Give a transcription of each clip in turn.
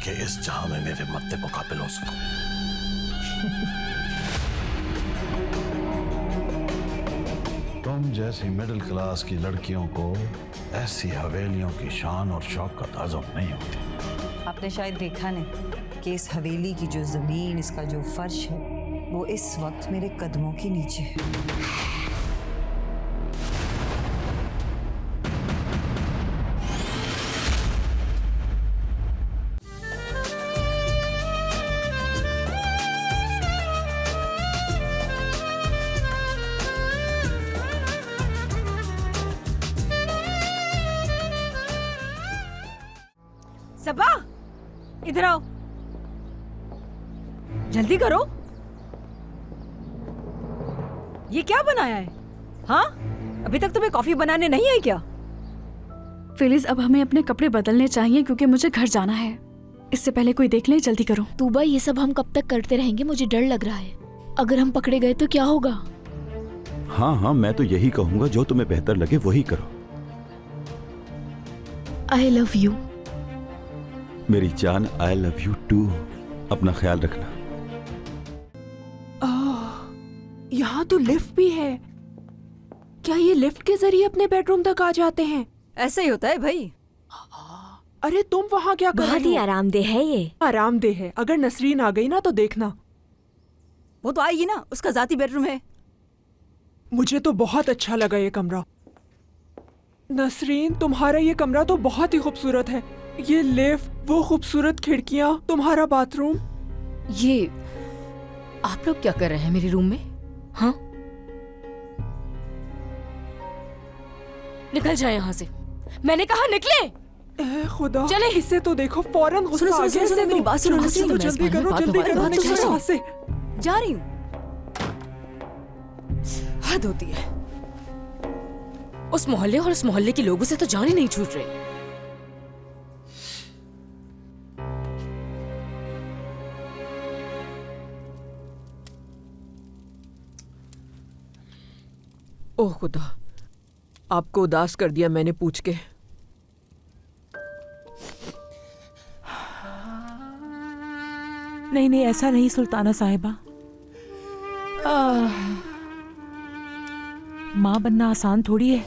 कि इस जहां में मेरे मद्दे मुकाबिल हो सकूं। तुम जैसी मिडिल क्लास की लड़कियों को ऐसी हवेलियों की शान और शौक का ताजुब नहीं होती। आपने शायद देखा नहीं कि इस हवेली की जो जमीन, इसका जो फर्श है, वो इस वक्त मेरे कदमों के नीचे है। सबा, इधर आओ, जल्दी करो। ये क्या बनाया है? हाँ, अभी तक तुम्हें कॉफी बनाने नहीं आई क्या? फिलिस, अब हमें अपने कपड़े बदलने चाहिए क्योंकि मुझे घर जाना है। इससे पहले कोई देख ले, जल्दी करो। तूबा, ये सब हम कब तक करते रहेंगे? मुझे डर लग रहा है। अगर हम पकड़े गए तो क्या होगा? हाँ हाँ, मैं तो यही कहूंगा, जो तुम्हें बेहतर लगे वही करो। I love you. मेरी जान, आई लव यू टू। अपना ख्याल रखना। यहाँ तो लिफ्ट भी है। क्या ये लिफ्ट के जरिए अपने बेडरूम तक आ जाते हैं? ऐसा ही होता है भाई। अरे तुम वहाँ क्या कर रही हो? बहुत ही आरामदेह है ये। आरामदेह है। अगर नसरीन आ गई ना तो देखना। वो तो आएगी ना, उसका जाती बेडरूम है। मुझे तो बहुत अच्छा लगा ये कमरा। नसरीन, तुम्हारा ये कमरा तो बहुत ही खूबसूरत है। ये लिफ्ट, वो खूबसूरत खिड़कियाँ, तुम्हारा बाथरूम। ये आप लोग क्या कर रहे हैं मेरे रूम में? हाँ, निकल जाए यहाँ से। मैंने कहा निकले। ए खुदा, चले। इसे तो देखो, फौरन गुस्सा आ गया। इसे मेरी बात सुनो, तो जल्दी करो, जल्दी करो, निकलो यहाँ से। जा रही हूँ। हद होती है। उस मोहल्ले और उस मोहल्ले के लोगों से तो जान ही नहीं छूट रही। ओह खुदा, आपको उदास कर दिया मैंने पूछ के। नहीं नहीं, ऐसा नहीं सुल्ताना साहिबा। माँ बनना आसान थोड़ी है।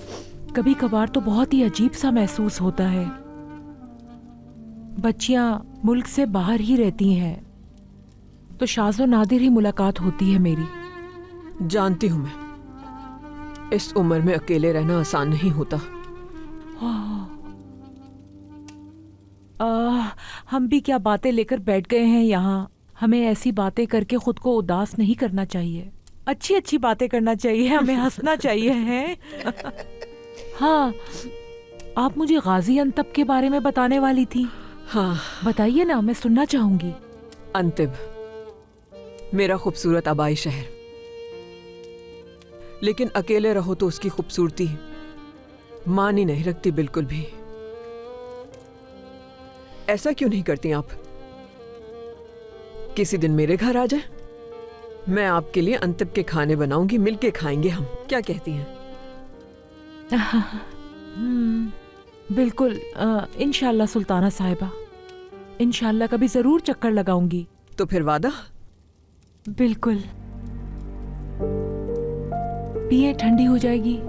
कभी कभार तो बहुत ही अजीब सा महसूस होता है। बच्चियां मुल्क से बाहर ही रहती हैं तो शाज़ो नादिर ही मुलाकात होती है मेरी। जानती हूँ मैं, इस उम्र में अकेले रहना आसान नहीं होता। हम भी क्या बातें लेकर बैठ गए हैं यहाँ। हमें ऐसी बातें करके खुद को उदास नहीं करना चाहिए। अच्छी अच्छी बातें करना चाहिए, हमें हंसना चाहिए है। हाँ, आप मुझे गाजी अंतब के बारे में बताने वाली थी। हाँ, बताइए ना, मैं सुनना चाहूंगी। अंतिब, मेरा खूबसूरत आबाई शहर, लेकिन अकेले रहो तो उसकी खूबसूरती मानी नहीं रखती बिल्कुल भी। ऐसा क्यों नहीं करती आप? किसी दिन मेरे घर आ जाए, मैं आपके लिए अंतिब के खाने बनाऊंगी, मिलके खाएंगे हम। क्या कहती हैं? बिल्कुल, इंशाल्लाह सुल्ताना साहिबा, इंशाल्लाह कभी जरूर चक्कर लगाऊंगी। तो फिर वादा? बिल्कुल। पिए, ठंडी हो जाएगी।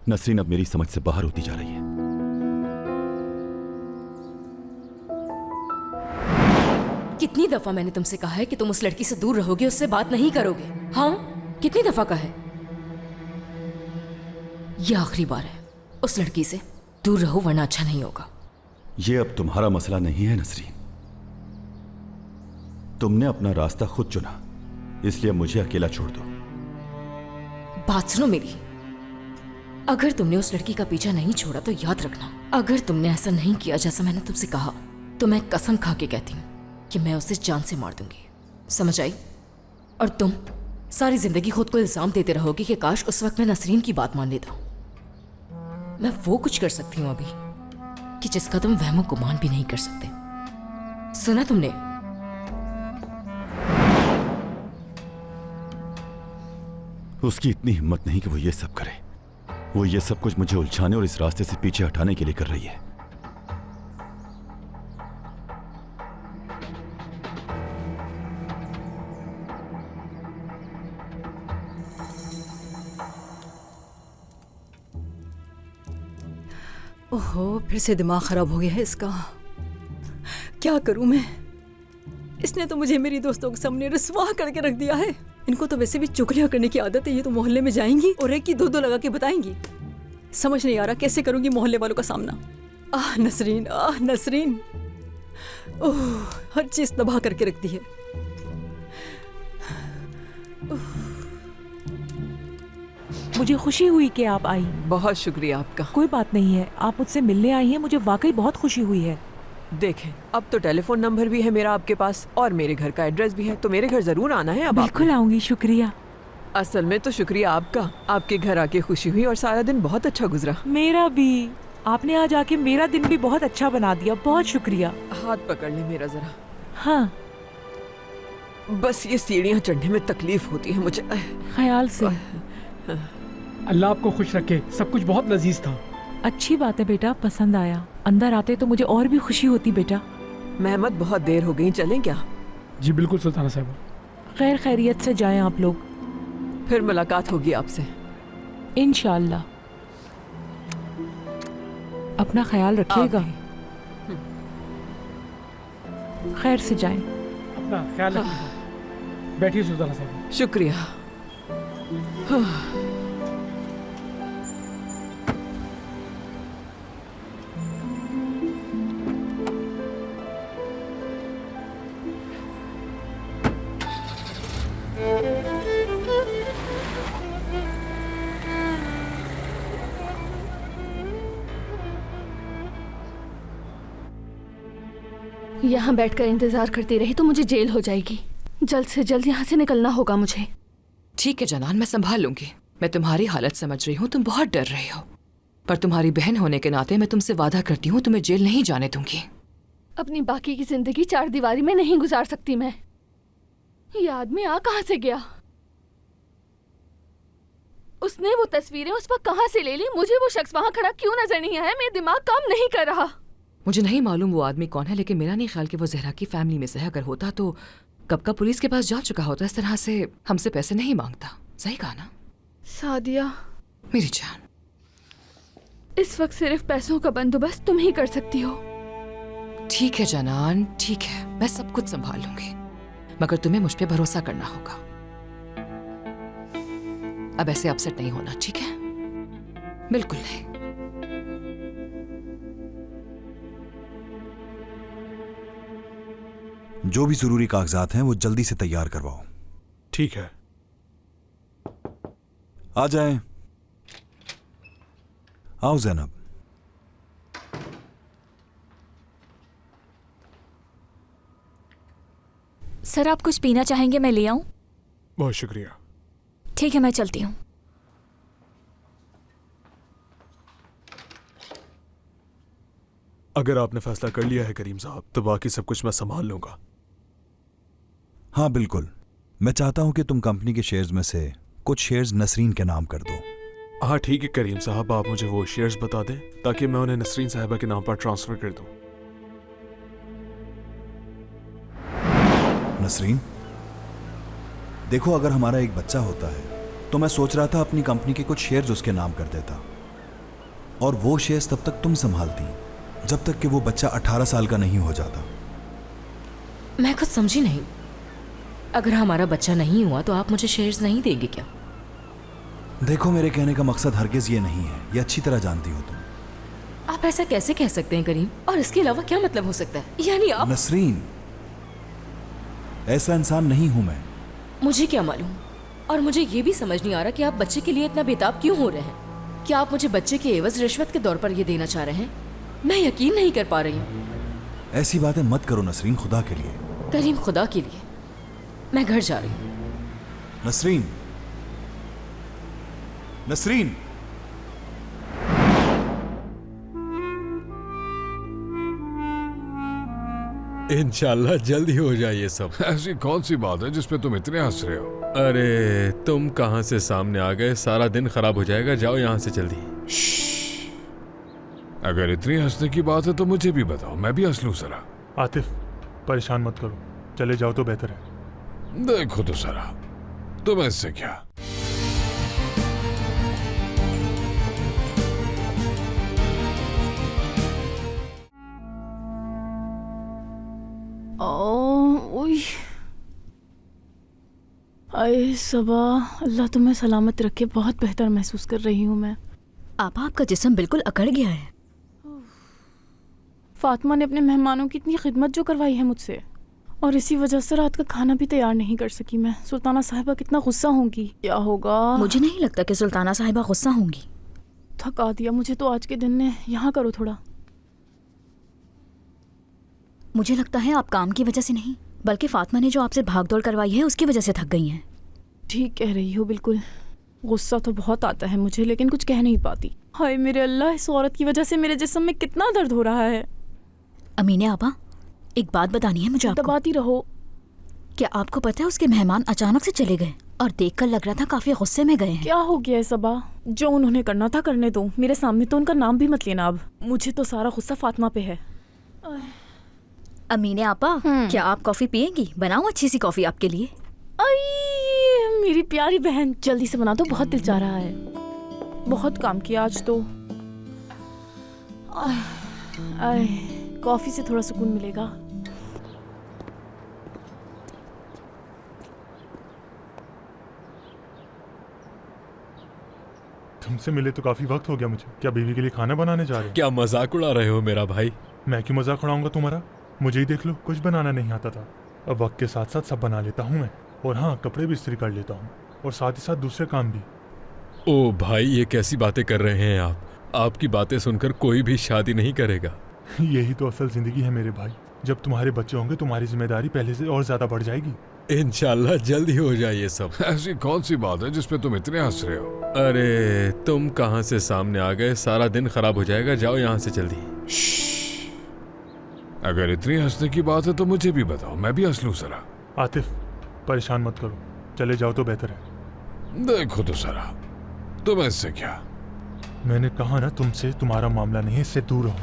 नसरीन अब मेरी समझ से बाहर होती जा रही है। कितनी दफा मैंने तुमसे कहा है कि तुम उस लड़की से दूर रहोगे, उससे बात नहीं करोगे? हाँ, कितनी दफा कहा है? यह आखिरी बार है। उस लड़की से दूर रहो वरना अच्छा नहीं होगा। यह अब तुम्हारा मसला नहीं है नसरीन। तुमने अपना रास्ता खुद चुना, इसलिए मुझे अकेला छोड़ दो। बात सुनो मेरी। अगर तुमने उस लड़की का पीछा नहीं छोड़ा तो याद रखना, अगर तुमने ऐसा नहीं किया जैसा मैंने तुमसे कहा, तो मैं कसम खा के कहती हूँ कि मैं उसे जान से मार दूंगी। समझ आई? और तुम सारी जिंदगी खुद को इल्जाम देते रहोगे कि काश उस वक्त मैं नसरीन की बात मान लेता। मैं वो कुछ कर सकती हूँ अभी कि जिसका तुम वहमो गुमान भी नहीं कर सकते। सुना तुमने? उसकी इतनी हिम्मत नहीं कि वो ये सब करे। वो ये सब कुछ मुझे उलझाने और इस रास्ते से पीछे हटाने के लिए कर रही है। ओहो, फिर से दिमाग खराब हो गया है इसका। क्या करूं मैं? इसने तो मुझे मेरी दोस्तों के सामने रुसवा करके रख दिया है। इनको तो वैसे भी चुगलियां करने की आदत है। ये तो मोहल्ले में जाएंगी और एक की दो लगा के बताएंगी। समझ नहीं आ रहा कैसे करूंगी मोहल्ले वालों का सामना। आह नसरीन, आह नसरीन, ओह, हर चीज तबाह करके रख दी है। मुझे खुशी हुई कि आप आई। बहुत शुक्रिया आपका। कोई बात नहीं है, आप मुझसे मिलने आई हैं, मुझे वाकई बहुत खुशी हुई है। देखें, अब तो टेलीफोन नंबर भी है मेरा आपके पास और मेरे घर का एड्रेस भी है, तो मेरे घर जरूर आना है। अब बिल्कुल आऊंगी, शुक्रिया। असल में तो शुक्रिया आपका। आपके घर आके खुशी हुई और सारा दिन बहुत अच्छा गुजरा। मेरा भी। आपने आज आके मेरा दिन भी बहुत अच्छा बना दिया, बहुत शुक्रिया। हाथ पकड़ ले मेरा जरा। हाँ, बस ये सीढ़ियाँ चढ़ने में तकलीफ होती है मुझे। ख्याल से। अल्लाह आपको खुश रखे। सब कुछ बहुत लजीज था। अच्छी बात है बेटा, पसंद आया। अंदर आते तो मुझे और भी खुशी होती बेटा। मेहमत, बहुत देर हो गई, चलें क्या? जी बिल्कुल सुल्ताना साहब। खैर खैरियत से जाएं आप लोग। फिर मुलाकात होगी आपसे इंशाअल्लाह। अपना ख्याल रखिएगा। खैर से जाएं। अपना ख्याल रखिएगा। बैठिए सुल्ताना साहब। शुक्रिया। यहाँ बैठकर इंतजार करती रही तो मुझे जेल हो जाएगी। जल्द से जल्द यहाँ से निकलना होगा मुझे। ठीक है जनान, मैं संभाल लूंगी। मैं तुम्हारी हालत समझ रही हूँ, तुम बहुत डर रही हो, पर तुम्हारी बहन होने के नाते मैं तुमसे वादा करती हूँ तुम्हें जेल नहीं जाने दूंगी। अपनी बाकी की जिंदगी चार दीवारी में नहीं गुजार सकती मैं। ये आदमी आ कहाँ से गया? उसने वो तस्वीरें उस वक्त कहाँ से ले ली? मुझे वो शख्स वहाँ खड़ा क्यों नजर नहीं आया? मेरा दिमाग काम नहीं कर रहा। मुझे नहीं मालूम वो आदमी कौन है, लेकिन मेरा नहीं ख्याल कि वो जहरा की फैमिली में से है। अगर होता तो कब का पुलिस के पास जा चुका होता। इस तरह से हमसे पैसे नहीं मांगता। सही कहा ना सादिया? मेरी जान, इस वक्त सिर्फ पैसों का बंदोबस्त तुम ही कर सकती हो। ठीक है जनान, ठीक है, मैं सब कुछ संभाल लूंगी, मगर तुम्हें मुझ पे भरोसा करना होगा। अब ऐसे अपसेट नहीं होना, ठीक है? बिल्कुल नहीं। जो भी जरूरी कागजात हैं वो जल्दी से तैयार करवाओ। ठीक है। आ जाएं। आओ ज़ैनब। सर आप कुछ पीना चाहेंगे? मैं ले आऊं? बहुत शुक्रिया। ठीक है, मैं चलती हूँ। अगर आपने फैसला कर लिया है करीम साहब, तो बाकी सब कुछ मैं संभाल लूंगा। हाँ बिल्कुल। मैं चाहता हूं कि तुम कंपनी के शेयर्स में से कुछ शेयर्स नसरीन के नाम कर दो। हाँ ठीक है करीम साहब, आप मुझे वो शेयर्स बता दें ताकि मैं उन्हें नसरीन साहिबा के नाम पर ट्रांसफर कर दूं। नसरीन, देखो अगर हमारा एक बच्चा होता है तो मैं सोच रहा था अपनी कंपनी के कुछ शेयर्स उसके नाम कर देता और वो शेयर्स तब तक तुम संभालती जब तक कि वो बच्चा 18 साल का नहीं हो जाता। मैं कुछ समझी नहीं। अगर हमारा बच्चा नहीं हुआ तो आप मुझे शेयर्स नहीं देंगे क्या? देखो मेरे कहने का मकसद हरगिज ये नहीं है, ये अच्छी तरह जानती हो तुम। आप ऐसा कैसे कह सकते हैं करीम? और इसके अलावा क्या मतलब हो सकता है? यानी आप... नसरीन, ऐसा इंसान नहीं हूं मैं। मुझे क्या मालूम। और मुझे ये भी समझ नहीं आ रहा कि आप बच्चे के लिए इतना बेताब क्यों हो रहे हैं। क्या आप मुझे बच्चे के एवज रिश्वत के तौर पर ये देना चाह रहे हैं? मैं यकीन नहीं कर पा रही हूँ। ऐसी बातें मत करो नसरीन, खुदा के लिए। करीम, खुदा के लिए मैं घर जा रही हूँ। नसरीन, नसरीन। इंशाल्लाह जल्द ही हो जाए ये सब। ऐसी कौन सी बात है जिस पे तुम इतने हंस रहे हो? अरे तुम कहाँ से सामने आ गए, सारा दिन खराब हो जाएगा, जाओ यहाँ से जल्दी। अगर इतनी हंसने की बात है तो मुझे भी बताओ, मैं भी हंस लूं जरा। आतिफ परेशान मत करो, चले जाओ तो बेहतर है। देखो तो जरा, तुम्हें इससे क्या? अरे सबा, अल्लाह तुम्हें सलामत रखे, बहुत बेहतर महसूस कर रही हूँ मैं। आपका जिस्म बिल्कुल अकड़ गया है। फातिमा ने अपने मेहमानों की इतनी खिदमत जो करवाई है मुझसे, और इसी वजह से रात का खाना भी तैयार नहीं कर सकी मैं। सुल्ताना साहिबा कितना गुस्सा होंगी, क्या होगा? मुझे नहीं लगता कि सुल्ताना साहिबा गुस्सा होंगी। थका दिया मुझे तो आज के दिन ने। यहाँ करो थोड़ा। मुझे लगता है आप काम की वजह से नहीं, बल्कि फातिमा ने जो आपसे भागदौड़ करवाई है उसकी वजह से थक गई हैं। ठीक कह रही हो, बिल्कुल। गुस्सा तो बहुत आता है मुझे, लेकिन कुछ कह नहीं पाती। हाय मेरे अल्लाह, इस औरत की वजह से मेरे जिस्म में कितना दर्द हो रहा है। अमीने आपा, एक बात बतानी है मुझे आपको। दबाती रहो। क्या आपको पता है उसके मेहमान अचानक से चले गए और देखकर लग रहा था काफी गुस्से में गए हैं। क्या हो गया है सबा? जो उन्होंने करना था करने दो, मेरे सामने तो उनका नाम भी मत लेना अब। मुझे तो सारा गुस्सा फातिमा पे है। अमीने आपा, क्या आप कॉफी पिएंगी? बनाऊं अच्छी सी कॉफी आपके लिए? आई मेरी प्यारी बहन, जल्दी से बना दो, बहुत दिल चाह रहा है। बहुत काम किया आज तो। आय, कॉफी से थोड़ा सुकून मिलेगा। तुमसे मिले तो काफी वक्त हो गया मुझे। क्या बीवी के लिए खाना बनाने जा रहे हो? क्या मजाक उड़ा रहे हो मेरा भाई? मैं क्यों मजाक उड़ाऊंगा तुम्हारा? मुझे ही देख लो, कुछ बनाना नहीं आता था। अब वक्त के साथ साथ सब बना लेता हूँ मैं। और हाँ, कपड़े भी इस्त्री कर लेता हूँ, और साथ ही साथ दूसरे काम भी। ओ भाई, ये कैसी बातें कर रहे हैं आप? आपकी बातें सुनकर कोई भी शादी नहीं करेगा। यही तो असल जिंदगी है मेरे भाई। जब तुम्हारे बच्चे होंगे तुम्हारी जिम्मेदारी पहले से और ज्यादा बढ़ जाएगी। इंशाल्लाह जल्द ही हो जाए ये सब। ऐसी कौन सी बात है जिस पे तुम इतने हंस रहे हो? अरे तुम कहाँ से सामने आ गए, सारा दिन खराब हो जाएगा, जाओ यहाँ से जल्दी। अगर इतनी हंसने की बात है तो मुझे भी बताओ, मैं भी हंस लूं जरा। आतिफ परेशान मत करो, चले जाओ तो बेहतर है। देखो तो जरा, तुम्हें इससे क्या? मैंने कहा ना तुमसे, तुम्हारा मामला नहीं है, इससे दूर रहो।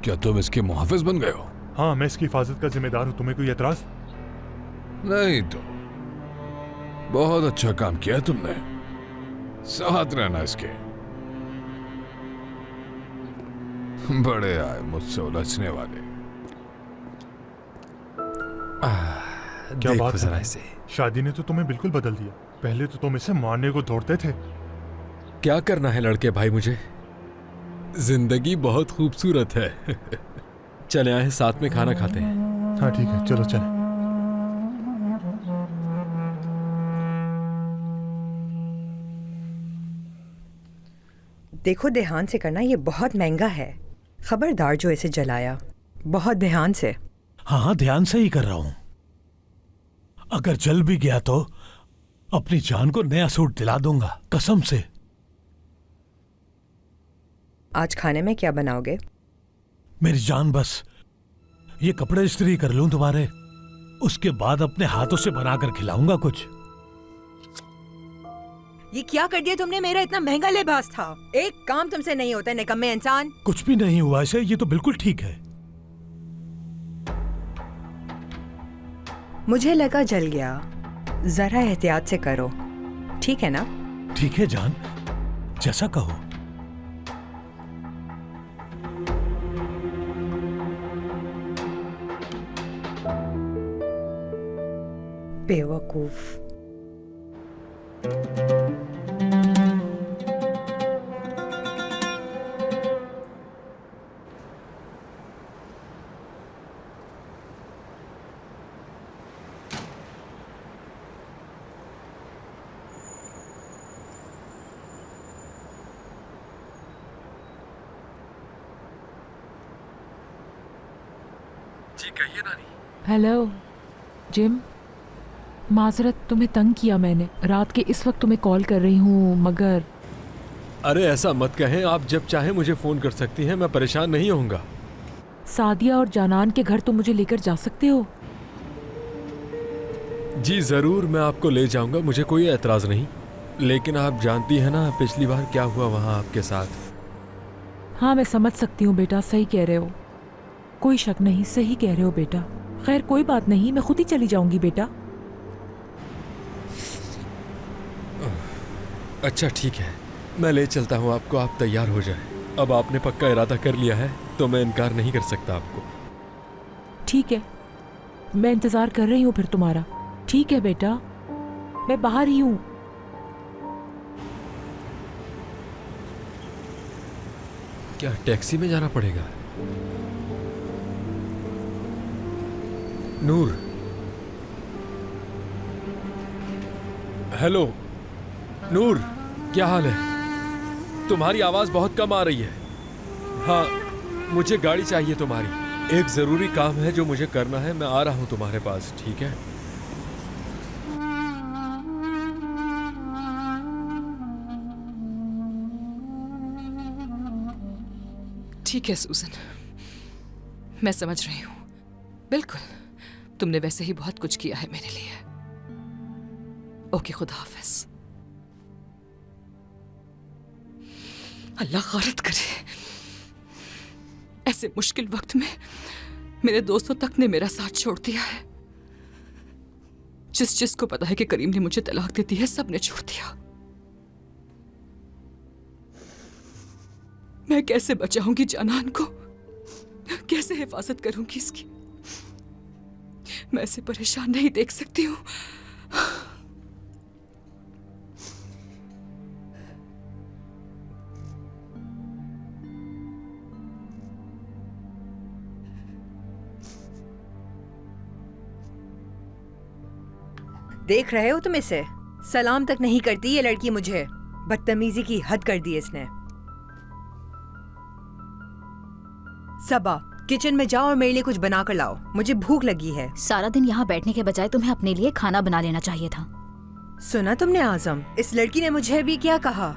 क्या तुम इसके मुहाफिज बन गए हो? हाँ, मैं इसकी हिफाजत का जिम्मेदार हूँ। तुम्हें कोई एतराज? नहीं तो बहुत अच्छा काम किया तुमने। साथ रहना इसके। बड़े आए मुझसे उलझने वाले। क्या बात है? शादी ने तो तुम्हें बिल्कुल बदल दिया। पहले तो तुम इसे मारने को दौड़ते थे। क्या करना है लड़के भाई मुझे? जिंदगी बहुत खूबसूरत है। चले आए, साथ में खाना खाते हैं। हाँ ठीक है, चलो चले। देखो, ध्यान से करना, ये बहुत महंगा है। खबरदार जो इसे जलाया। बहुत ध्यान से। हाँ, ध्यान से ही कर रहा हूं। अगर जल भी गया तो अपनी जान को नया सूट दिला दूंगा, कसम से। आज खाने में क्या बनाओगे? मेरी जान, बस ये कपड़े इस्त्री कर लूं तुम्हारे, उसके बाद अपने हाथों से बनाकर खिलाऊंगा कुछ। ये क्या कर दिया तुमने? मेरा इतना महंगा लिबास था। एक काम तुमसे नहीं होता, निकम्मे इंसान। कुछ भी नहीं हुआ इसे, ये तो बिल्कुल ठीक है। मुझे लगा जल गया। जरा एहतियात से करो, ठीक है ना? ठीक है जान, जैसा कहो। बेवकूफ। जी कहिए नानी। हेलो जिम, माजरत तुम्हें तंग किया मैंने। रात के इस वक्त तुम्हें कॉल कर रही हूँ, मगर अरे ऐसा मत कहें, आप जब चाहे मुझे फोन कर सकती हैं, मैं परेशान नहीं होऊंगा। सादिया और जानान के घर तुम मुझे लेकर जा सकते हो? जी ज़रूर, मैं आपको ले जाऊंगा, मुझे कोई एतराज़ नहीं। लेकिन आप जानती हैं ना पिछली बार क्या हुआ वहाँ आपके साथ। हाँ, मैं समझ सकती हूँ बेटा, सही कह रहे हो, कोई शक नहीं, सही कह रहे हो बेटा। खैर कोई बात नहीं, मैं खुद ही चली जाऊंगी बेटा। अच्छा ठीक है, मैं ले चलता हूँ आपको, आप तैयार हो जाए। अब आपने पक्का इरादा कर लिया है तो मैं इनकार नहीं कर सकता आपको। ठीक है, मैं इंतजार कर रही हूँ फिर तुम्हारा। ठीक है बेटा, मैं बाहर ही हूँ। क्या टैक्सी में जाना पड़ेगा? नूर, हेलो नूर, क्या हाल है? तुम्हारी आवाज बहुत कम आ रही है। हाँ, मुझे गाड़ी चाहिए तुम्हारी, एक जरूरी काम है जो मुझे करना है। मैं आ रहा हूं तुम्हारे पास, ठीक है? ठीक है सूजन, मैं समझ रही हूँ। बिल्कुल, तुमने वैसे ही बहुत कुछ किया है मेरे लिए। ओके, खुदा हाफिज। अल्लाह गारत करे, ऐसे मुश्किल वक्त में मेरे दोस्तों तक ने मेरा साथ छोड़ दिया है। जिसको पता है कि करीम ने मुझे तलाक दे दी है, सब ने छोड़ दिया। मैं कैसे बचाऊंगी जानान को, कैसे हिफाजत करूंगी इसकी? मैं इसे परेशान नहीं देख सकती हूँ। देख रहे हो तुम इसे? सलाम तक नहीं करती ये लड़की मुझे। बदतमीजी की हद कर दी इसने। सबा, किचन में जाओ और मेरे लिए कुछ बना कर लाओ, मुझे भूख लगी है। सारा दिन यहाँ बैठने के बजाय तुम्हें अपने लिए खाना बना लेना चाहिए था। सुना तुमने आजम, इस लड़की ने मुझे भी क्या कहा?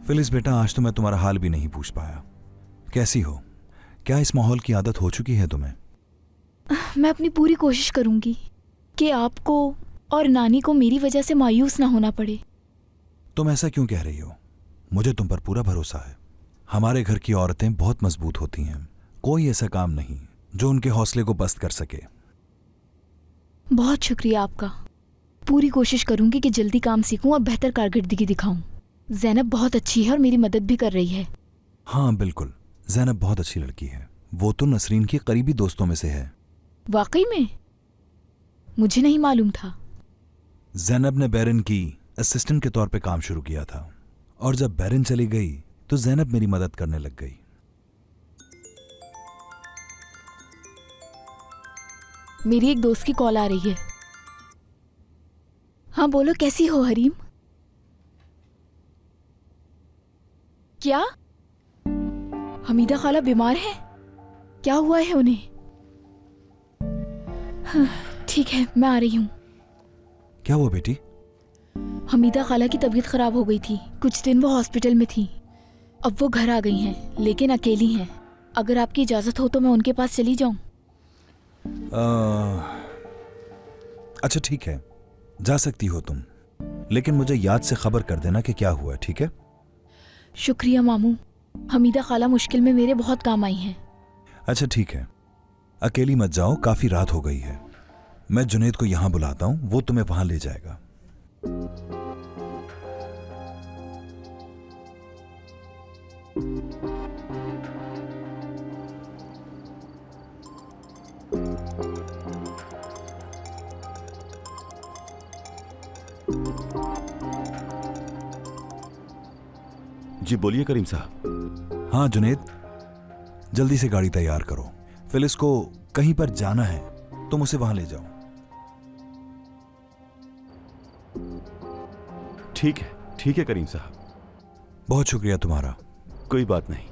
फिलिस बेटा, आज तो मैं तुम्हारा हाल भी नहीं पूछ पाया। कैसी हो? क्या इस माहौल की आदत हो चुकी है तुम्हें? मैं अपनी पूरी कोशिश करूंगी कि आपको और नानी को मेरी वजह से मायूस ना होना पड़े। तुम ऐसा क्यों कह रही हो? मुझे तुम पर पूरा भरोसा है। हमारे घर की औरतें बहुत मजबूत होती हैं। कोई ऐसा काम नहीं जो उनके हौसले को पस्त कर सके। बहुत शुक्रिया आपका। पूरी कोशिश करूंगी कि जल्दी काम सीखूं और बेहतर कारकर्दगी दिखाऊं। ज़ैनब बहुत अच्छी है और मेरी मदद भी कर रही है। हाँ बिल्कुल, ज़ैनब बहुत अच्छी लड़की है। वो तो नसरीन की करीबी दोस्तों में से है। वाकई में? मुझे नहीं मालूम था। ज़ैनब ने बैरन की असिस्टेंट के तौर पे काम शुरू किया था, और जब बैरन चली गई तो ज़ैनब मेरी मदद करने लग गई। मेरी एक दोस्त की कॉल आ रही है। हाँ बोलो, कैसी हो हरीम? क्या हमीदा खाला बीमार है? क्या हुआ है उन्हें? हाँ, ठीक है, मैं आ रही हूँ। क्या हुआ बेटी? हमीदा खाला की तबीयत खराब हो गई थी, कुछ दिन वो हॉस्पिटल में थी। अब वो घर आ गई हैं, लेकिन अकेली हैं। अगर आपकी इजाजत हो तो मैं उनके पास चली जाऊं। अच्छा ठीक है, जा सकती हो तुम, लेकिन मुझे याद से खबर कर देना कि क्या हुआ, ठीक है? शुक्रिया मामू। हमीदा खाला मुश्किल में मेरे बहुत काम आई हैं। अच्छा ठीक है, अकेली मत जाओ, काफी रात हो गई है। मैं जुनैद को यहाँ बुलाता हूँ, वो तुम्हें वहां ले जाएगा। जी बोलिए करीम साहब। हाँ जुनैद, जल्दी से गाड़ी तैयार करो। फिलिस को कहीं पर जाना है, तुम उसे वहां ले जाओ। ठीक है करीम साहब। बहुत शुक्रिया तुम्हारा। कोई बात नहीं।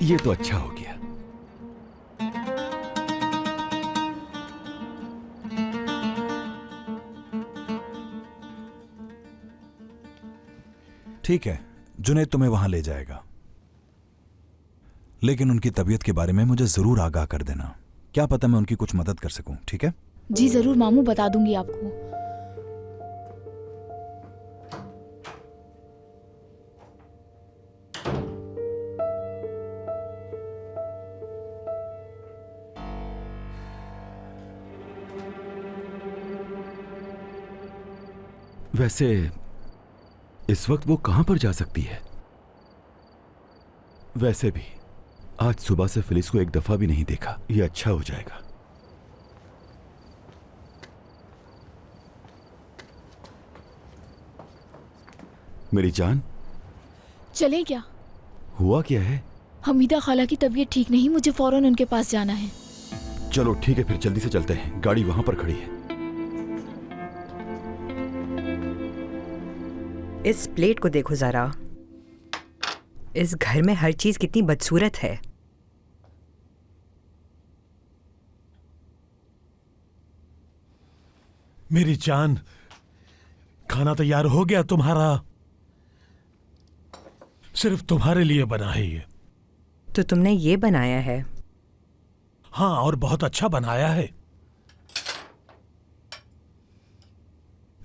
ये तो अच्छा हो गया। ठीक है, जुनैद तुम्हें वहां ले जाएगा, लेकिन उनकी तबीयत के बारे में मुझे जरूर आगाह कर देना। क्या पता मैं उनकी कुछ मदद कर सकूं, ठीक है? जी जरूर मामू, बता दूंगी आपको। वैसे इस वक्त वो कहां पर जा सकती है? वैसे भी आज सुबह से फिलिस को एक दफा भी नहीं देखा। ये अच्छा हो जाएगा। मेरी जान, चलें क्या? हुआ क्या है? हमीदा खाला की तबीयत ठीक नहीं, मुझे फौरन उनके पास जाना है। चलो ठीक है, फिर जल्दी से चलते हैं। गाड़ी वहां पर खड़ी है। इस प्लेट को देखो जरा। इस घर में हर चीज कितनी बदसूरत है। मेरी जान, खाना तैयार हो गया तुम्हारा? सिर्फ तुम्हारे लिए बना है ये। तो तुमने ये बनाया है? हाँ, और बहुत अच्छा बनाया है।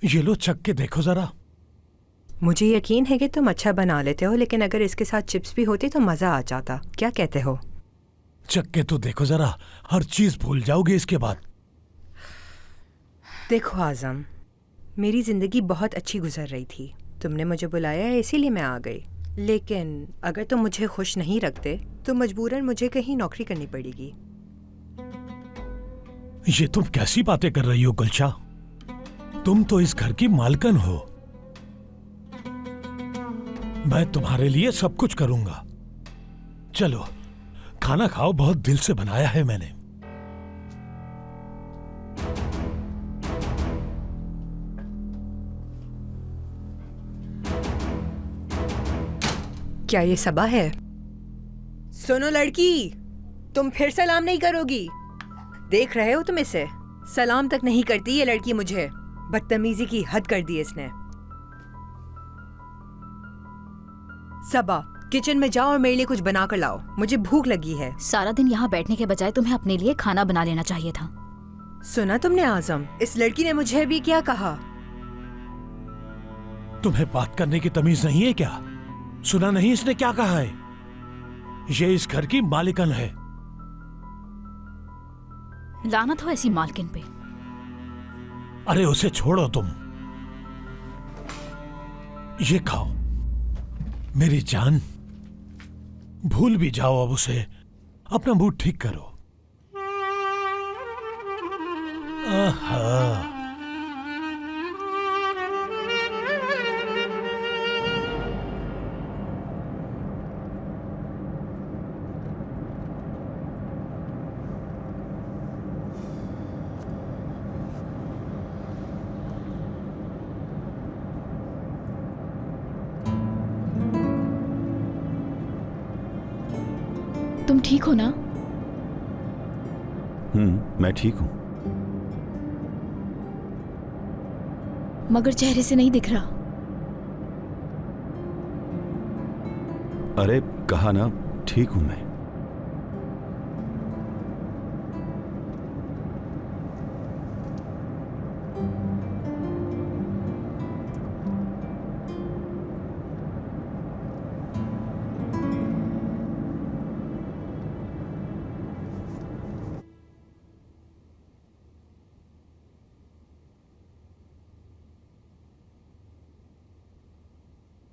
ये लो, चख के देखो जरा। मुझे यकीन है कि तुम अच्छा बना लेते हो, लेकिन अगर इसके साथ चिप्स भी होती तो मजा आ जाता। क्या कहते हो? चख के तो देखो जरा, हर चीज भूल जाओगे इसके बाद। देखो आजम, मेरी जिंदगी बहुत अच्छी गुजर रही थी। तुमने मुझे बुलाया है इसीलिए मैं आ गई। लेकिन अगर तुम मुझे खुश नहीं रखते तो मजबूरन मुझे कहीं नौकरी करनी पड़ेगी। ये तुम कैसी बातें कर रही हो गुलशा? तुम तो इस घर की मालकन हो। मैं तुम्हारे लिए सब कुछ करूंगा। चलो खाना खाओ, बहुत दिल से बनाया है मैंने। क्या ये सबा है? सुनो लड़की, तुम फिर सलाम नहीं करोगी। देख रहे हो तुम इसे? सलाम तक नहीं करती ये लड़की मुझे। बदतमीजी की हद कर दी इसने। सबा, किचन में जाओ और मेरे लिए कुछ बना कर लाओ, मुझे भूख लगी है। सारा दिन यहाँ बैठने के बजाय तुम्हें अपने लिए खाना बना लेना चाहिए था। सुना तुमने आजम? इस लड़की ने मुझे भी क्या कहा? तुम्हें बात करने की तमीज नहीं है क्या? सुना नहीं इसने क्या कहा है? ये इस घर की मालिकन है। लानत हो ऐसी मालकिन पे। अरे उसे छोड़ो तुम, ये खाओ। मेरी जान, भूल भी जाओ अब उसे। अपना मूड ठीक करो। आहा। तुम ठीक हो ना? मैं ठीक हूं। मगर चेहरे से नहीं दिख रहा। अरे कहा ना, ठीक हूं मैं।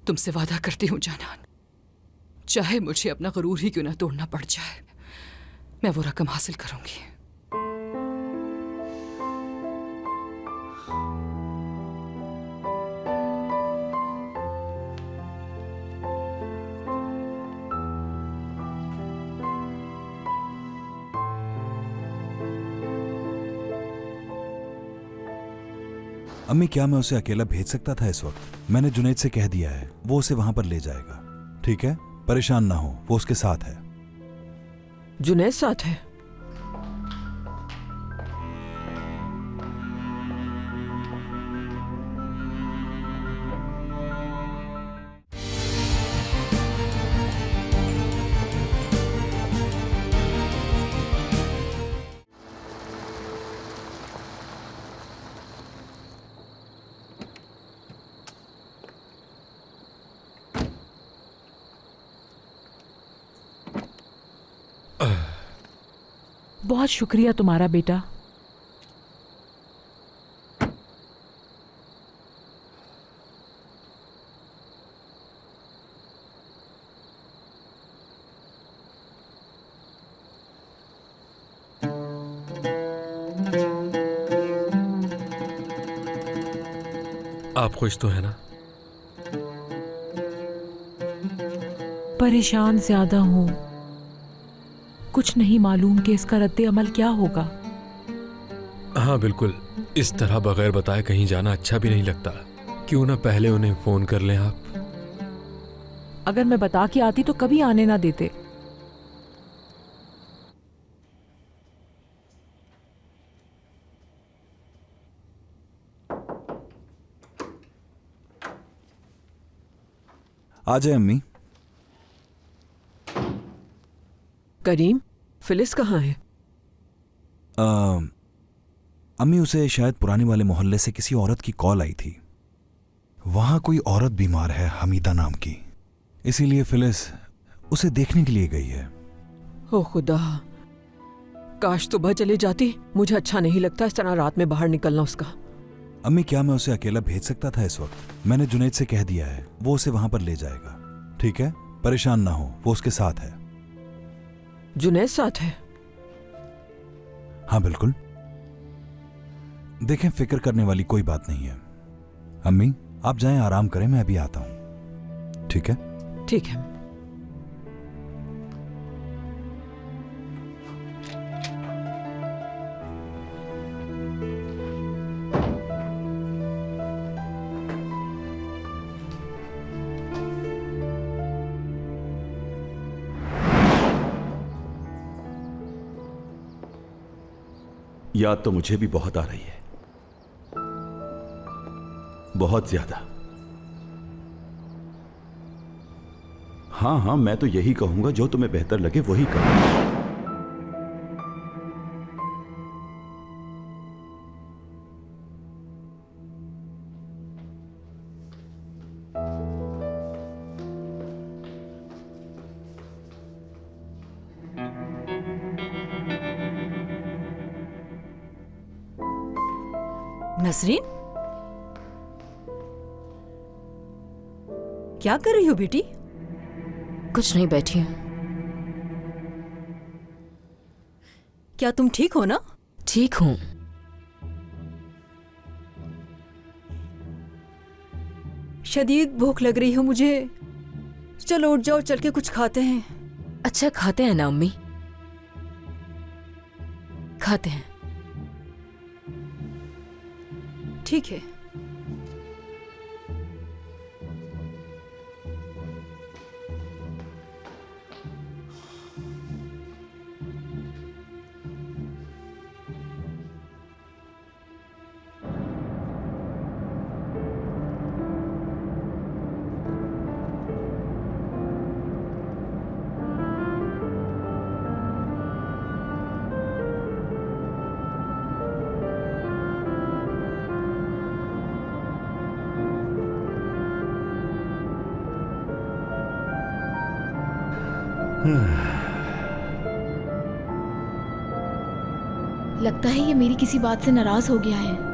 तुमसे वादा करती हूँ जानान, चाहे मुझे अपना गरूर ही क्यों ना तोड़ना पड़ जाए, मैं वो रकम हासिल करूंगी। अम्मी, क्या मैं उसे अकेला भेज सकता था इस वक्त? मैंने जुनैद से कह दिया है, वो उसे वहां पर ले जाएगा। ठीक है, परेशान ना हो, वो उसके साथ है। जुनैद साथ है? बहुत शुक्रिया तुम्हारा बेटा। आप खुश तो है ना? परेशान ज्यादा हूँ, कुछ नहीं मालूम कि इसका रद्द अमल क्या होगा। हाँ बिल्कुल, इस तरह बगैर बताए कहीं जाना अच्छा भी नहीं लगता। क्यों ना पहले उन्हें फोन कर लें आप? अगर मैं बता के आती तो कभी आने ना देते। आ जाए अम्मी। करीम, फिलिस कहाँ है? अम्मी, उसे शायद पुराने वाले मोहल्ले से किसी औरत की कॉल आई थी। वहां कोई औरत बीमार है, हमीदा नाम की, इसीलिए फिलिस उसे देखने के लिए गई है। ओ खुदा, काश सुबह चली जाती। मुझे अच्छा नहीं लगता इस तरह रात में बाहर निकलना उसका। अम्मी, क्या मैं उसे अकेला भेज सकता था इस वक्त? मैंने जुनैद से कह दिया है, वो उसे वहां पर ले जाएगा। ठीक है, परेशान ना हो, वो उसके साथ है। जुनैद साथ है? हाँ बिल्कुल। देखें, फिक्र करने वाली कोई बात नहीं है। अम्मी, आप जाएं, आराम करें, मैं अभी आता हूं। ठीक है? ठीक है। याद तो मुझे भी बहुत आ रही है, बहुत ज्यादा। हाँ हाँ, मैं तो यही कहूंगा, जो तुम्हें बेहतर लगे वही करो। नसरीन, क्या कर रही हो बेटी? कुछ नहीं, बैठी हूं। क्या तुम ठीक हो ना? ठीक हूं। शदीद भूख लग रही हो मुझे। चलो उठ जाओ, चल के कुछ खाते हैं। अच्छा, खाते हैं ना अम्मी, खाते हैं। ठीक है। लगता है ये मेरी किसी बात से नाराज हो गया है।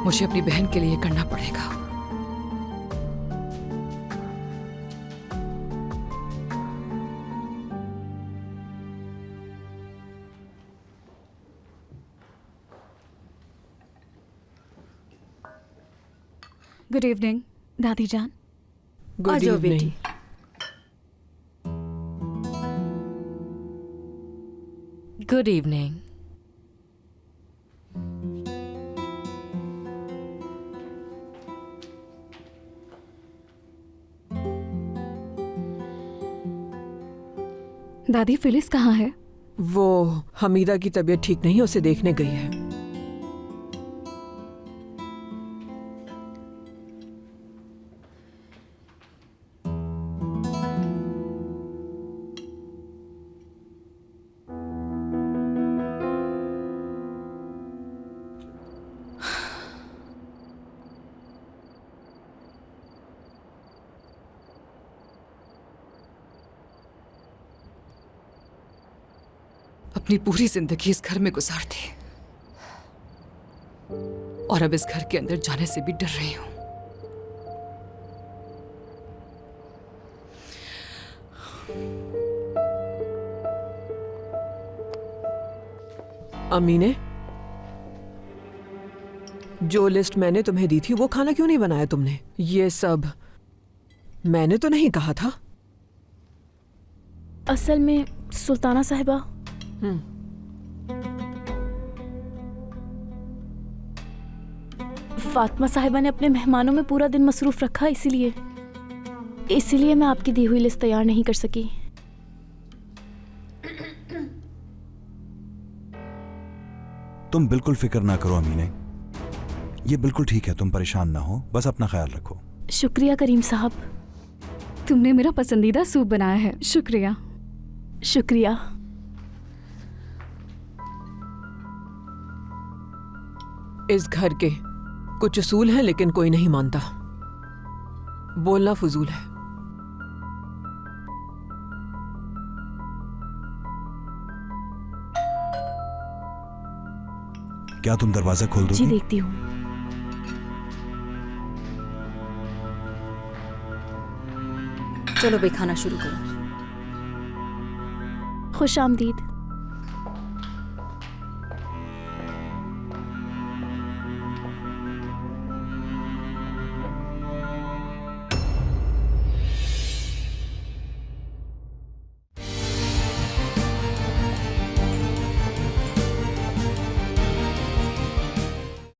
मुझे अपनी बहन के लिए करना पड़ेगा। गुड इवनिंग दादी जान। गुड आ जाओ इवनिंग। बेटी। Good evening. दादी फिलिस कहाँ है? वो हमीदा की तबीयत ठीक नहीं है, उसे देखने गई है। अपनी पूरी जिंदगी इस घर में गुजार दी और अब इस घर के अंदर जाने से भी डर रही हूं। अमीने, जो लिस्ट मैंने तुम्हें दी थी वो खाना क्यों नहीं बनाया तुमने? ये सब मैंने तो नहीं कहा था। असल में सुल्ताना साहिबा, फातिमा साहिबा ने अपने मेहमानों में पूरा दिन मसरूफ रखा, इसीलिए मैं आपकी दी हुई लिस्ट तैयार नहीं कर सकी। तुम बिल्कुल फिक्र ना करो अमीने, ये बिल्कुल ठीक है, तुम परेशान ना हो, बस अपना ख्याल रखो। शुक्रिया करीम साहब। तुमने मेरा पसंदीदा सूप बनाया है, शुक्रिया। शुक्रिया। इस घर के कुछ उसूल हैं लेकिन कोई नहीं मानता। बोलना फजूल है। क्या तुम दरवाजा खोल दोगी? जी देखती हूँ। चलो बे खाना शुरू करो। खुश आमदीद।